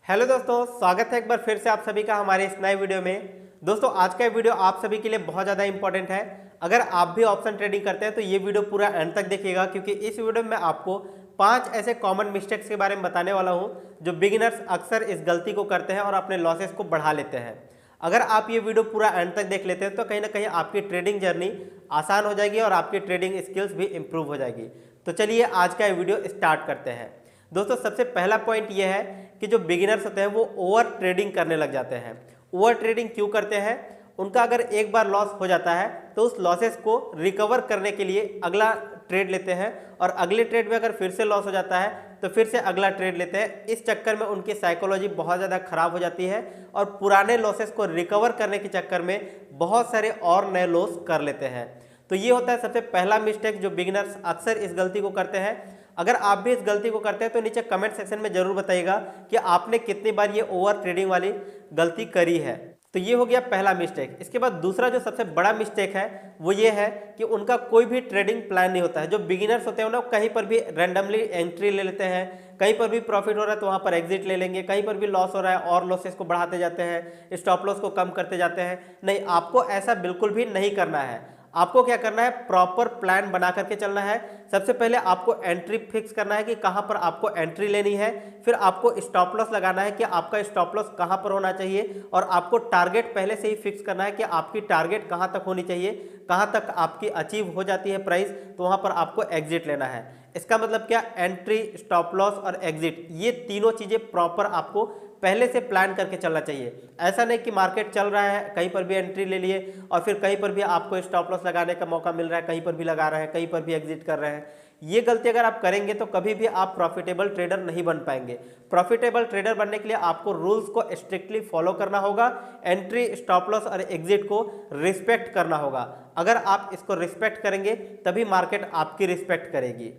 Hello दोस्तों, स्वागत है एक बार फिर से आप सभी का हमारे इस नए वीडियो में। दोस्तों आज का वीडियो आप सभी के लिए बहुत ज़्यादा इंपॉर्टेंट है। अगर आप भी ऑप्शन ट्रेडिंग करते हैं तो ये वीडियो पूरा एंड तक देखिएगा, क्योंकि इस वीडियो में आपको 5 ऐसे कॉमन मिस्टेक्स के बारे में बताने वाला हूँ जो बिगिनर्स अक्सर इस गलती को करते हैं और अपने लॉसेस को बढ़ा लेते हैं। अगर आप ये वीडियो पूरा एंड तक देख लेते हैं तो कहीं ना कहीं आपकी ट्रेडिंग जर्नी आसान हो जाएगी और आपकी ट्रेडिंग स्किल्स भी इंप्रूव हो जाएगी। तो चलिए आज का ये वीडियो स्टार्ट करते हैं। दोस्तों सबसे पहला पॉइंट ये है कि जो बिगिनर्स होते हैं वो ओवर ट्रेडिंग करने लग जाते हैं। ओवर ट्रेडिंग क्यों करते हैं? उनका अगर एक बार लॉस हो जाता है तो उस लॉसेस को रिकवर करने के लिए अगला ट्रेड लेते हैं, और अगले ट्रेड में अगर फिर से लॉस हो जाता है तो फिर से अगला ट्रेड लेते हैं। इस चक्कर में उनकी साइकोलॉजी बहुत ज़्यादा खराब हो जाती है और पुराने लॉसेस को रिकवर करने के चक्कर में बहुत सारे और नए लॉस कर लेते हैं। तो ये होता है सबसे पहला मिस्टेक जो बिगिनर्स अक्सर इस गलती को करते हैं। अगर आप भी इस गलती को करते हैं तो नीचे कमेंट सेक्शन में जरूर बताइएगा कि आपने कितनी बार ये ओवर ट्रेडिंग वाली गलती करी है। तो ये हो गया पहला मिस्टेक। इसके बाद दूसरा जो सबसे बड़ा मिस्टेक है वो ये है कि उनका कोई भी ट्रेडिंग प्लान नहीं होता है। जो बिगिनर्स होते हैं ना, कहीं पर भी रैंडमली एंट्री ले लेते हैं, कहीं पर भी प्रॉफिट हो रहा है तो वहाँ पर एग्जिट ले लेंगे, कहीं पर भी लॉस हो रहा है और लॉसेस को बढ़ाते जाते हैं, स्टॉप लॉस को कम करते जाते हैं। नहीं, आपको ऐसा बिल्कुल भी नहीं करना है। आपको क्या करना है, प्रॉपर प्लान बना करके चलना है। सबसे पहले आपको एंट्री फिक्स करना है कि कहां पर आपको एंट्री लेनी है, फिर आपको स्टॉप लॉस लगाना है कि आपका स्टॉप लॉस कहां पर होना चाहिए, और आपको टारगेट पहले से ही फिक्स करना है कि आपकी टारगेट कहां तक होनी चाहिए, कहां तक आपकी अचीव हो जाती है प्राइस, तो वहां पर आपको एग्जिट लेना है। इसका मतलब क्या, एंट्री, स्टॉप लॉस और एग्जिट, ये तीनों चीजें प्रॉपर आपको पहले से प्लान करके चलना चाहिए। ऐसा नहीं कि मार्केट चल रहा है, कहीं पर भी एंट्री ले लिए और फिर कहीं पर भी आपको स्टॉप लॉस लगाने का मौका मिल रहा है, कहीं पर भी लगा रहे हैं, कहीं पर भी एग्जिट कर रहे हैं। ये गलती अगर आप करेंगे तो कभी भी आप प्रॉफिटेबल ट्रेडर नहीं बन पाएंगे। प्रॉफिटेबल ट्रेडर बनने के लिए आपको रूल्स को स्ट्रिक्टली फॉलो करना होगा, एंट्री, स्टॉप लॉस और एग्जिट को रिस्पेक्ट करना होगा। अगर आप इसको रिस्पेक्ट करेंगे तभी मार्केट आपकी रिस्पेक्ट करेगी।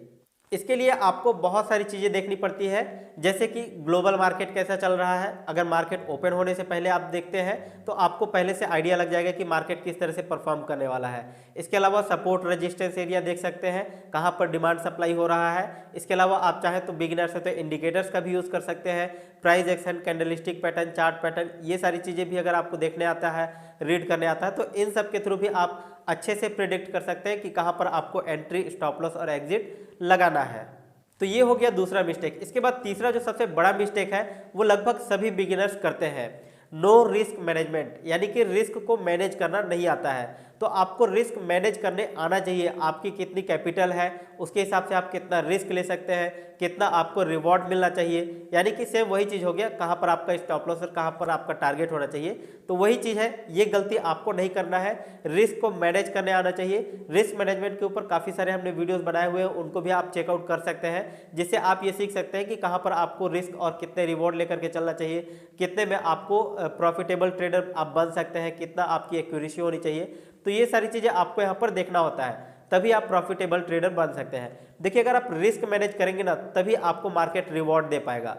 इसके लिए आपको बहुत सारी चीज़ें देखनी पड़ती है, जैसे कि ग्लोबल मार्केट कैसा चल रहा है। अगर मार्केट ओपन होने से पहले आप देखते हैं तो आपको पहले से आइडिया लग जाएगा कि मार्केट किस तरह से परफॉर्म करने वाला है। इसके अलावा सपोर्ट रेजिस्टेंस एरिया देख सकते हैं, कहाँ पर डिमांड सप्लाई हो रहा है। इसके अलावा आप चाहें तो बिगिनर्स है तो इंडिकेटर्स का भी यूज़ कर सकते हैं, price action, candlestick pattern, chart pattern, ये सारी चीज़ें भी अगर आपको देखने आता है, रीड करने आता है, तो इन सब के थ्रू भी आप अच्छे से प्रिडिक्ट कर सकते हैं कि कहाँ पर आपको एंट्री, स्टॉप लॉस और एग्जिट लगाना है। तो ये हो गया दूसरा मिस्टेक। इसके बाद तीसरा जो सबसे बड़ा मिस्टेक है वो लगभग सभी बिगिनर्स करते हैं, नो रिस्क मैनेजमेंट, यानी कि रिस्क को मैनेज करना नहीं आता है। तो आपको रिस्क मैनेज करने आना चाहिए। आपकी कितनी कैपिटल है उसके हिसाब से आप कितना रिस्क ले सकते हैं, कितना आपको रिवॉर्ड मिलना चाहिए, यानी कि सेम वही चीज़ हो गया, कहाँ पर आपका स्टॉप लॉस और कहाँ पर आपका टारगेट होना चाहिए। तो वही चीज़ है, ये गलती आपको नहीं करना है, रिस्क को मैनेज करने आना चाहिए। रिस्क मैनेजमेंट के ऊपर काफ़ी सारे हमने वीडियोस बनाए हुए हैं, उनको भी आप चेकआउट कर सकते हैं, जिससे आप ये सीख सकते हैं कि कहाँ पर आपको रिस्क और कितने रिवॉर्ड लेकर के चलना चाहिए, कितने में आपको प्रॉफिटेबल ट्रेडर आप बन सकते हैं, कितना आपकी एक्यूरेसी होनी चाहिए। तो ये सारी चीज़ें आपको यहाँ पर देखना होता है, तभी आप प्रॉफिटेबल ट्रेडर बन सकते हैं। देखिए, अगर आप रिस्क मैनेज करेंगे ना तभी आपको मार्केट रिवॉर्ड दे पाएगा।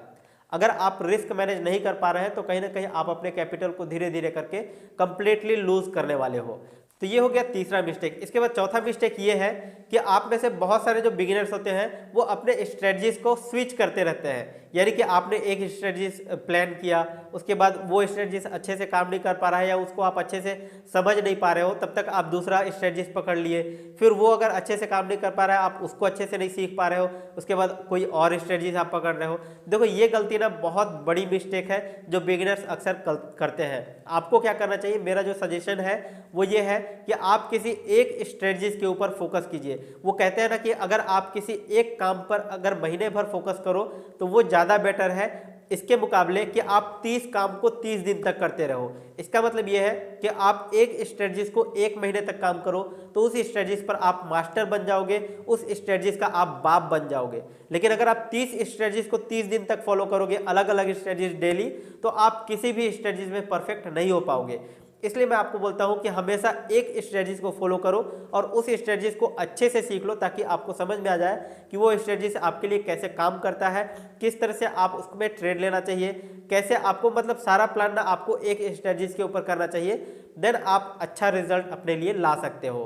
अगर आप रिस्क मैनेज नहीं कर पा रहे हैं तो कहीं ना कहीं आप अपने कैपिटल को धीरे धीरे करके कंप्लीटली लूज करने वाले हो। तो ये हो गया तीसरा मिस्टेक। इसके बाद चौथा मिस्टेक ये है कि आप में से बहुत सारे जो बिगिनर्स होते हैं वो अपने स्ट्रेटजीज को स्विच करते रहते हैं। यानी कि आपने एक स्ट्रेटजीज प्लान किया, उसके बाद वो स्ट्रेटजीज अच्छे से काम नहीं कर पा रहा है या उसको आप अच्छे से समझ नहीं पा रहे हो, तब तक आप दूसरा स्ट्रेटजीज पकड़ लिए। फिर वो अगर अच्छे से काम नहीं कर पा रहा है, आप उसको अच्छे से नहीं सीख पा रहे हो, उसके बाद कोई और स्ट्रेटजीज आप पकड़ रहे हो। देखो, ये गलती ना बहुत बड़ी मिस्टेक है जो बिगिनर्स अक्सर करते हैं। आपको क्या करना चाहिए, मेरा जो सजेशन है वो ये है कि आप किसी एक स्ट्रेटजीज के ऊपर फोकस कीजिए। वो कहते हैं ना कि अगर आप किसी एक काम पर अगर महीने भर फोकस करो तो वो ज़्यादा बेटर है इसके मुकाबले कि आप 30 काम को 30 दिन तक करते रहो। इसका मतलब ये है कि आप एक स्ट्रेटजीज को 1 महीने तक काम करो तो उस स्ट्रेटजीज पर आप मास्टर बन जाओगे, उस स्ट्रेटजीज का आप बाप बन जाओगे। लेकिन अगर आप 30 स्ट्रेटजीज को 30 दिन तक फॉलो करोगे, अलग अलग स्ट्रेटजीज डेली, तो आप किसी भी स्ट्रेटजीज में परफेक्ट नहीं हो पाओगे। इसलिए मैं आपको बोलता हूं कि हमेशा एक स्ट्रेटजीज को फॉलो करो और उस स्ट्रेटजीज को अच्छे से सीख लो, ताकि आपको समझ में आ जाए कि वो स्ट्रेटजीज आपके लिए कैसे काम करता है, किस तरह से आप उसमें ट्रेड लेना चाहिए, कैसे आपको, मतलब सारा प्लान ना आपको एक स्ट्रेटजीज के ऊपर करना चाहिए। देन आप अच्छा रिजल्ट अपने लिए ला सकते हो।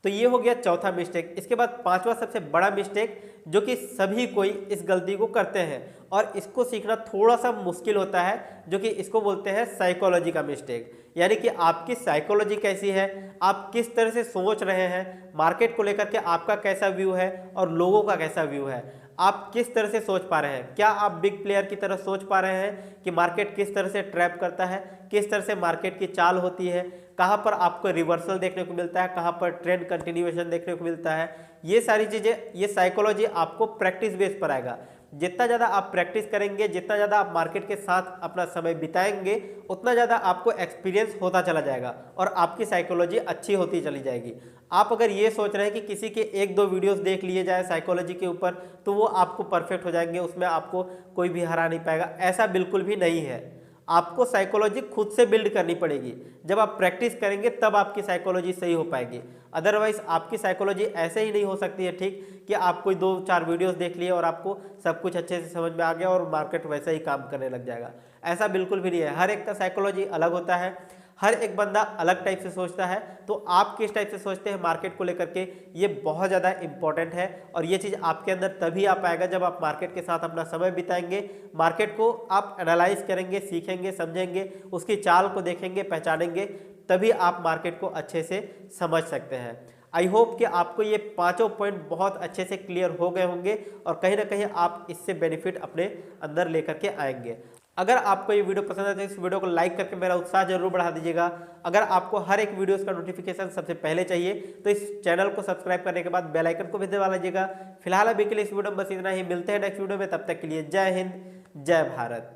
तो तो ये हो गया चौथा मिस्टेक। इसके बाद पांचवा सबसे बड़ा मिस्टेक जो कि सभी कोई इस गलती को करते हैं और इसको सीखना थोड़ा सा मुश्किल होता है, जो कि इसको बोलते हैं साइकोलॉजी का मिस्टेक। यानी कि आपकी साइकोलॉजी कैसी है, आप किस तरह से सोच रहे हैं, मार्केट को लेकर के आपका कैसा व्यू है और लोगों का कैसा व्यू है, आप किस तरह से सोच पा रहे हैं। क्या आप बिग प्लेयर की तरह सोच पा रहे हैं कि मार्केट किस तरह से ट्रैप करता है, किस तरह से मार्केट की चाल होती है, कहाँ पर आपको रिवर्सल देखने को मिलता है, कहाँ पर ट्रेंड कंटिन्यूएशन देखने को मिलता है। ये सारी चीज़ें, ये साइकोलॉजी आपको प्रैक्टिस बेस पर आएगा। जितना ज़्यादा आप प्रैक्टिस करेंगे, जितना ज़्यादा आप मार्केट के साथ अपना समय बिताएंगे, उतना ज़्यादा आपको एक्सपीरियंस होता चला जाएगा और आपकी साइकोलॉजी अच्छी होती चली जाएगी। आप अगर ये सोच रहे हैं कि किसी के एक दो वीडियोस देख लिए जाए साइकोलॉजी के ऊपर तो वो आपको परफेक्ट हो जाएंगे, उसमें आपको कोई भी हरा नहीं पाएगा, ऐसा बिल्कुल भी नहीं है। आपको साइकोलॉजी खुद से बिल्ड करनी पड़ेगी। जब आप प्रैक्टिस करेंगे तब आपकी साइकोलॉजी सही हो पाएगी। अदरवाइज आपकी साइकोलॉजी ऐसे ही नहीं हो सकती है ठीक कि आप कोई 2-4 वीडियोस देख लिए और आपको सब कुछ अच्छे से समझ में आ गया और मार्केट वैसा ही काम करने लग जाएगा। ऐसा बिल्कुल भी नहीं है। हर एक का साइकोलॉजी अलग होता है, हर एक बंदा अलग टाइप से सोचता है। तो आप किस टाइप से सोचते हैं मार्केट को लेकर के, ये बहुत ज़्यादा इंपॉर्टेंट है और ये चीज़ आपके अंदर तभी आ पाएगा जब आप मार्केट के साथ अपना समय बिताएंगे, मार्केट को आप एनालाइज करेंगे, सीखेंगे, समझेंगे, उसकी चाल को देखेंगे, पहचानेंगे, तभी आप मार्केट को अच्छे से समझ सकते हैं। आई होप कि आपको ये पांचों पॉइंट बहुत अच्छे से क्लियर हो गए होंगे और कहीं ना कहीं आप इससे बेनिफिट अपने अंदर लेकर के आएंगे। अगर आपको ये वीडियो पसंद है तो इस वीडियो को लाइक करके मेरा उत्साह जरूर बढ़ा दीजिएगा। अगर आपको हर एक वीडियोस का नोटिफिकेशन सबसे पहले चाहिए तो इस चैनल को सब्सक्राइब करने के बाद बेल आइकन को भी दबा लीजिएगा। फिलहाल अभी के लिए इस वीडियो में बस इतना ही, मिलते हैं नेक्स्ट वीडियो में, तब तक के लिए जय हिंद, जय भारत।